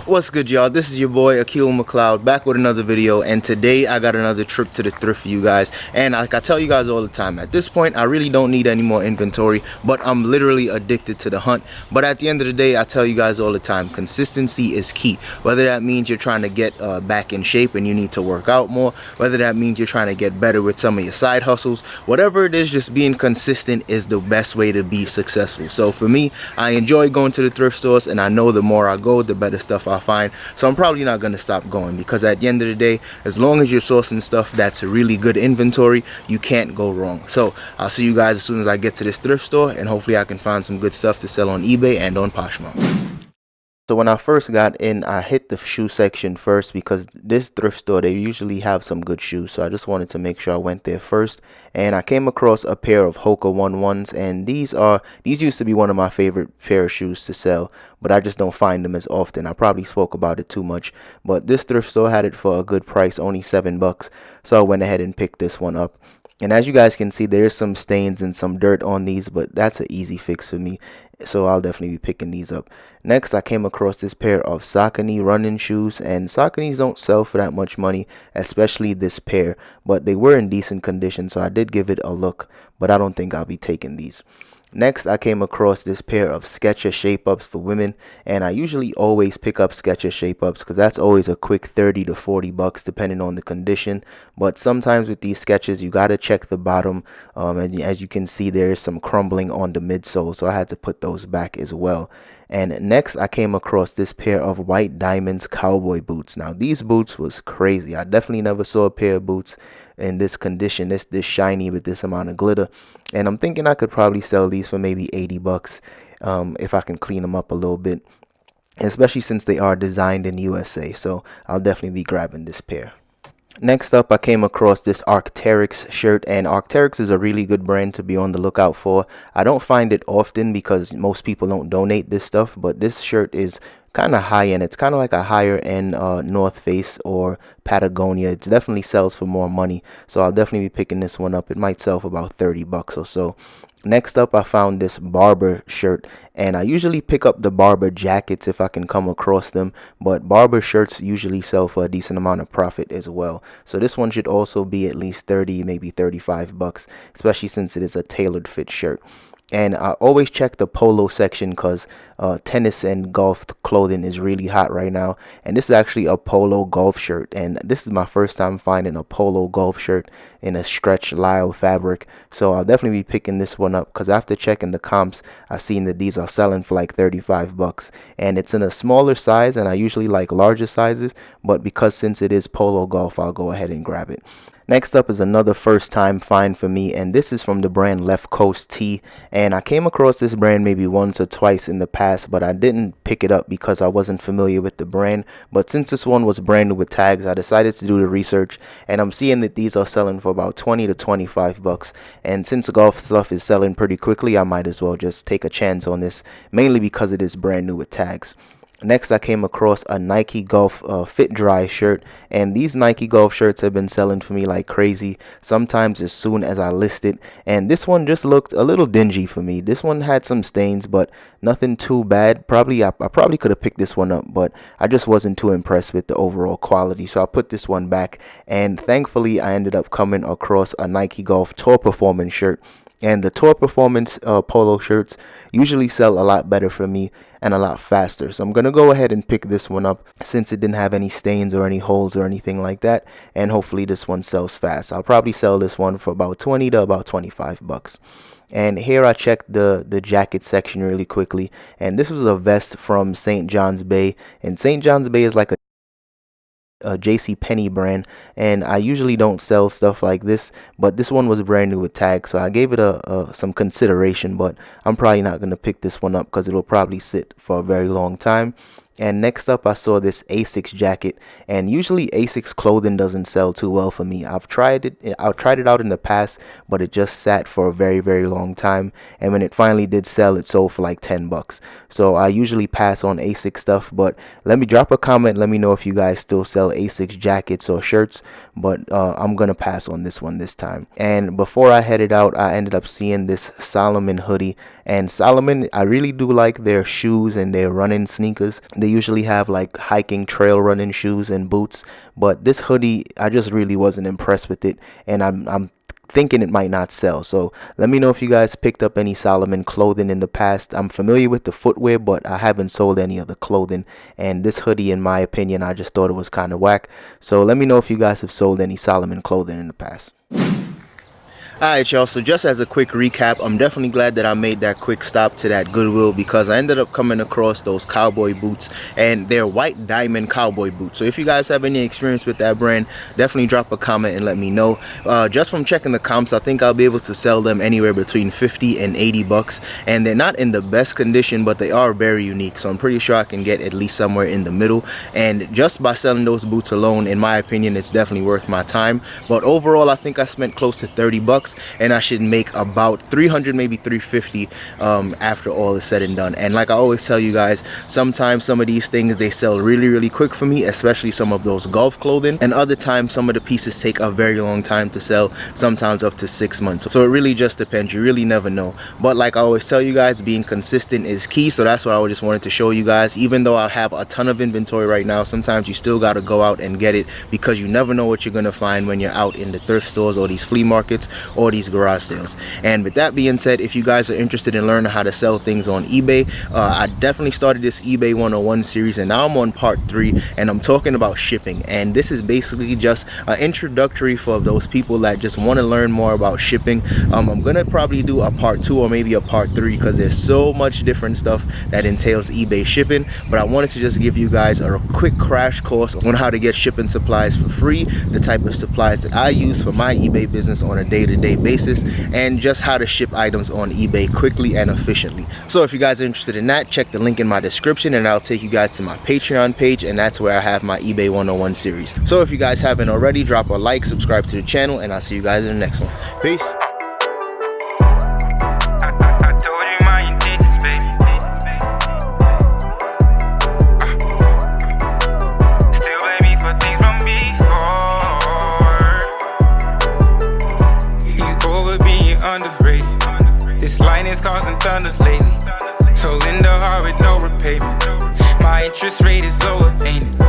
What's good, y'all? This is your boy Akil McLeod back with another video, and today I got another trip to the thrift for you guys. And like I tell you guys all the time, at this point I really don't need any more inventory, but I'm literally addicted to the hunt. But at the end of the day, I tell you guys all the time, consistency is key. Whether that means you're trying to get back in shape and you need to work out more, whether that means you're trying to get better with some of your side hustles, whatever it is, just being consistent is the best way to be successful. So for me, I enjoy going to the thrift stores, and I know the more I go, the better stuff I find. So I'm probably not going to stop going, because at the end of the day, as long as you're sourcing stuff that's a really good inventory, you can't go wrong. So I'll see you guys as soon as I get to this thrift store, and hopefully I can find some good stuff to sell on eBay and on Poshmark. So when I first got in, I hit the shoe section first, because this thrift store, they usually have some good shoes. So I just wanted to make sure I went there first. And I came across a pair of Hoka 11s, and these used to be one of my favorite pair of shoes to sell, but I just don't find them as often. I probably spoke about it too much, but this thrift store had it for a good price, only $7. So I went ahead and picked this one up. And as you guys can see, there's some stains and some dirt on these, but that's an easy fix for me, so I'll definitely be picking these up. Next, I came across this pair of Saucony running shoes, and Sauconys don't sell for that much money, especially this pair, but they were in decent condition, so I did give it a look, but I don't think I'll be taking these. Next, I came across this pair of Skechers shape-ups for women, and I usually always pick up Skechers shape-ups because that's always a quick 30 to 40 bucks depending on the condition. But sometimes with these Skechers, you got to check the bottom, and as you can see, there is some crumbling on the midsole, so I had to put those back as well. And next, I came across this pair of White Diamonds Cowboy boots. Now, these boots was crazy. I definitely never saw a pair of boots in this condition, this shiny with this amount of glitter. And I'm thinking I could probably sell these for maybe 80 bucks if I can clean them up a little bit, especially since they are designed in USA. So I'll definitely be grabbing this pair. Next up, I came across this Arc'teryx shirt, and Arc'teryx is a really good brand to be on the lookout for. I don't find it often because most people don't donate this stuff, but this shirt is kind of high end. It's kind of like a higher end North Face or Patagonia. It definitely sells for more money, so I'll definitely be picking this one up. It might sell for about 30 bucks or so. Next up, I found this Barber shirt, and I usually pick up the Barber jackets if I can come across them, but Barber shirts usually sell for a decent amount of profit as well. So this one should also be at least 30, maybe 35 bucks, especially since it is a tailored fit shirt. And I always check the polo section because tennis and golf clothing is really hot right now. And this is actually a polo golf shirt. And this is my first time finding a polo golf shirt in a stretch lisle fabric. So I'll definitely be picking this one up because after checking the comps, I've seen that these are selling for like 35 bucks. And it's in a smaller size, and I usually like larger sizes. But because since it is polo golf, I'll go ahead and grab it. Next up is another first time find for me, and this is from the brand Left Coast Tee. And I came across this brand maybe once or twice in the past, but I didn't pick it up because I wasn't familiar with the brand. But since this one was brand new with tags, I decided to do the research, and I'm seeing that these are selling for about 20 to 25 bucks. And since golf stuff is selling pretty quickly, I might as well just take a chance on this, mainly because it is brand new with tags. Next, I came across a Nike Golf Fit Dry shirt, and these Nike Golf shirts have been selling for me like crazy, sometimes as soon as I list it. And this one just looked a little dingy for me. This one had some stains, but nothing too bad. I probably could have picked this one up, but I just wasn't too impressed with the overall quality, so I put this one back. And thankfully, I ended up coming across a Nike Golf Tour Performance shirt. And the Tour Performance polo shirts usually sell a lot better for me and a lot faster. So I'm going to go ahead and pick this one up since it didn't have any stains or any holes or anything like that. And hopefully this one sells fast. I'll probably sell this one for about 20 to about 25 bucks. And here I checked the jacket section really quickly. And this was a vest from St. John's Bay. And St. John's Bay is like a JCPenney brand, and I usually don't sell stuff like this, but this one was brand new with tags, so I gave it some consideration, but I'm probably not going to pick this one up because it'll probably sit for a very long time. And next up, I saw this Asics jacket, and usually Asics clothing doesn't sell too well for me. I've tried it out in the past, but it just sat for a very, very long time. And when it finally did sell, it sold for like 10 bucks. So I usually pass on Asics stuff, but let me drop a comment. Let me know if you guys still sell Asics jackets or shirts, but I'm going to pass on this one this time. And before I headed out, I ended up seeing this Salomon hoodie. And Salomon, I really do like their shoes and their running sneakers. they usually have like hiking, trail running shoes and boots, but this hoodie, I just really wasn't impressed with it, and I'm thinking it might not sell. So let me know if you guys picked up any Salomon clothing in the past. I'm familiar with the footwear, but I haven't sold any of the clothing, and this hoodie, in my opinion, I just thought it was kind of whack. So let me know if you guys have sold any Salomon clothing in the past. Alright y'all, so just as a quick recap, I'm definitely glad that I made that quick stop to that Goodwill, because I ended up coming across those Cowboy boots, and they're white diamond Cowboy boots. So if you guys have any experience with that brand, definitely drop a comment and let me know. Just from checking the comps, I think I'll be able to sell them anywhere between 50 and 80 bucks, and they're not in the best condition, but they are very unique, so I'm pretty sure I can get at least somewhere in the middle. And just by selling those boots alone, in my opinion, it's definitely worth my time. But overall, I think I spent close to 30 bucks, and I should make about 300, maybe 350 after all is said and done. And like I always tell you guys, sometimes some of these things, they sell really quick for me, especially some of those golf clothing, and other times some of the pieces take a very long time to sell, sometimes up to 6 months. So it really just depends. You really never know. But like I always tell you guys, being consistent is key. So that's what I just wanted to show you guys. Even though I have a ton of inventory right now, sometimes you still got to go out and get it, because you never know what you're going to find when you're out in the thrift stores or these flea markets or these garage sales. And with that being said, if you guys are interested in learning how to sell things on eBay, I definitely started this eBay 101 series, and now I'm on part 3, and I'm talking about shipping. And this is basically just an introductory for those people that just want to learn more about shipping. I'm gonna probably do a part 2 or maybe a part 3, because there's so much different stuff that entails eBay shipping. But I wanted to just give you guys a quick crash course on how to get shipping supplies for free, the type of supplies that I use for my eBay business on a day-to-day basis, and just how to ship items on eBay quickly and efficiently. So if you guys are interested in that, check the link in my description, and I'll take you guys to my Patreon page, and that's where I have my eBay 101 series. So if you guys haven't already, drop a like, subscribe to the channel, and I'll see you guys in the next one. Peace. Underrated. This lightning's causing thunder lately. So lend a heart with no repayment. My interest rate is lower, ain't it?